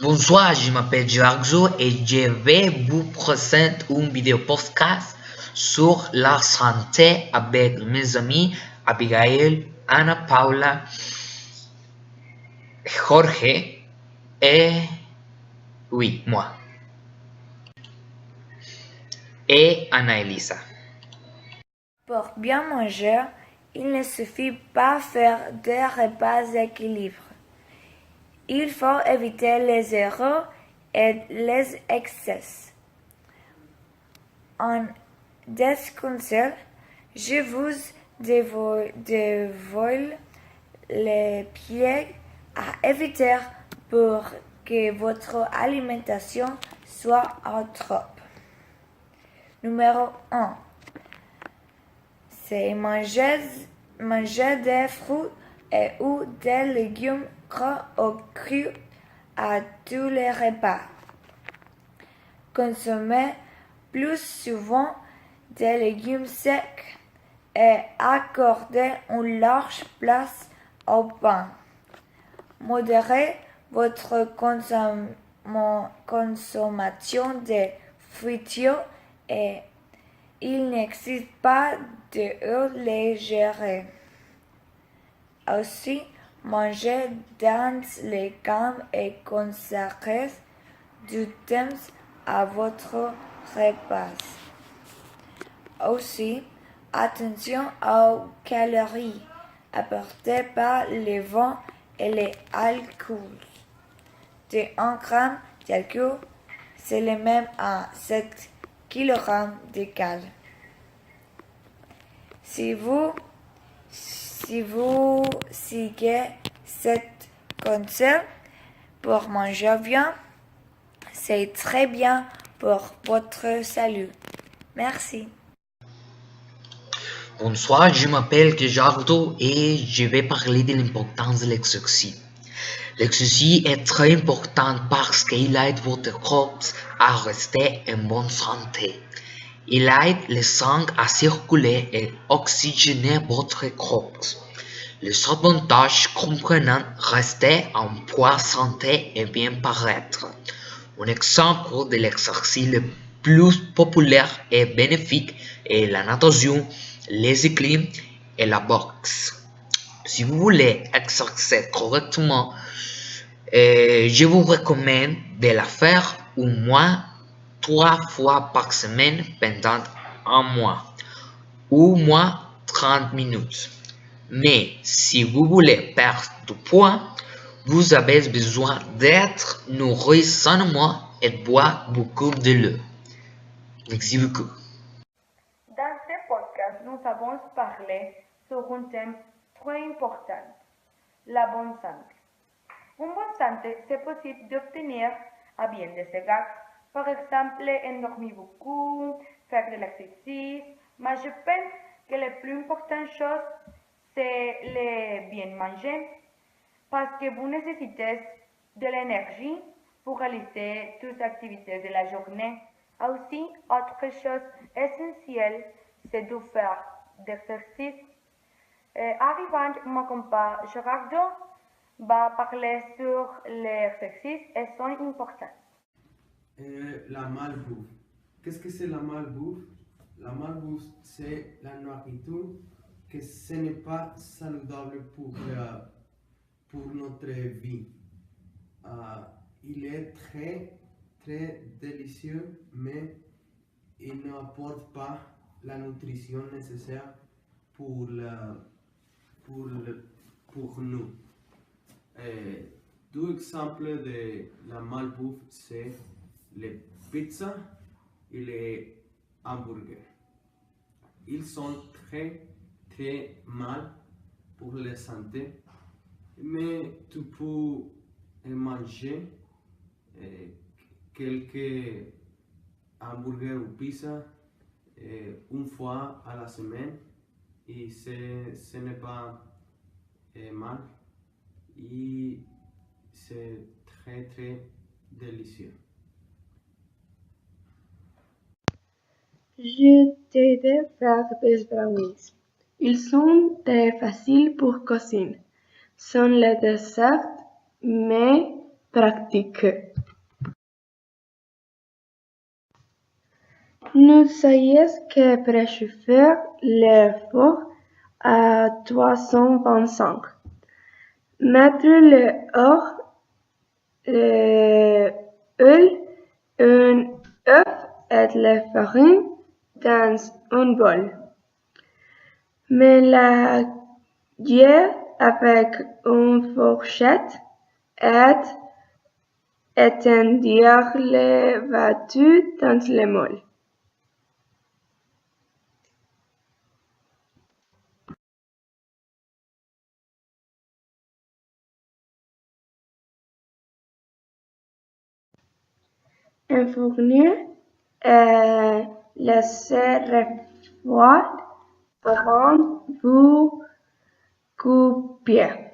Bonsoir, je m'appelle Giorgio et je vais vous présenter une vidéo podcast sur la santé avec mes amis Abigail, Ana Paula, Jorge et moi et Ana Elisa. Pour bien manger, il ne suffit pas de faire des repas équilibrés. Il faut éviter les erreurs et les excès. En conseils, je vous dévoile les pieds à éviter pour que votre alimentation soit au top. Numéro 1. C'est manger des fruits et ou des légumes gras ou crus à tous les repas. Consommer plus souvent des légumes secs et accorder une large place au pain. Modérez votre consommation de friture et il n'existe pas de les gérer. Aussi, mangez dans les gammes et consacrez du temps à votre repas. Aussi, attention aux calories apportées par le vin et l'alcool. De 1 gramme d'alcool, c'est le même à 7 kg de cal. Si vous seguez cette conseil pour manger bien, c'est très bien pour votre salut. Merci. Bonsoir, je m'appelle Gerardo et je vais parler de l'importance de l'exercice. L'exercice est très important parce qu'il aide votre corps à rester en bonne santé. Il aide le sang à circuler et oxygéner votre corps. Les avantages comprennent rester en poids santé et bien paraître. Un exemple de l'exercice le plus populaire et bénéfique est la natation, l'escrime et la boxe. Si vous voulez exercer correctement, je vous recommande de la faire au moins 3 fois par semaine pendant un mois, ou moins 30 minutes. Mais si vous voulez perdre du poids, vous avez besoin d'être nourri sainement et de boire beaucoup de l'eau. Merci beaucoup. Dans ce podcast, nous avons parlé sur un thème très important, la bonne santé. Une bonne santé, c'est possible d'obtenir à bien des égards. Par exemple, en dormir beaucoup, faire de l'exercice, mais je pense que la plus importante chose, c'est le bien manger, parce que vous nécessitez de l'énergie pour réaliser toutes les activités de la journée. Aussi, autre chose essentielle, c'est de faire d'exercice. Arrivant, mon compas Gerardo va parler sur l'exercice et son importance. La malbouffe. Qu'est-ce que c'est la malbouffe? La malbouffe, c'est la nourriture que ce n'est pas saludable pour notre vie. Il est très, très délicieux, mais il n'apporte pas la nutrition nécessaire pour, pour nous. Deux exemples de la malbouffe, c'est les pizzas et les hamburgers. Ils sont très, très mal pour la santé, mais tu peux manger quelques hamburgers ou pizzas une fois à la semaine et ce n'est pas mal et c'est très très délicieux. Je t'aide faire des brownies. Ils sont très faciles pour cuisiner. Sont les desserts, mais pratique. Nous savons que préchauffer le four à 325. Mettre le l'huile, un œuf et la farine dans un bol. Mélanger avec une fourchette et étendre le battu dans le moule. Enfourner et laisser refroidir avant vous couper.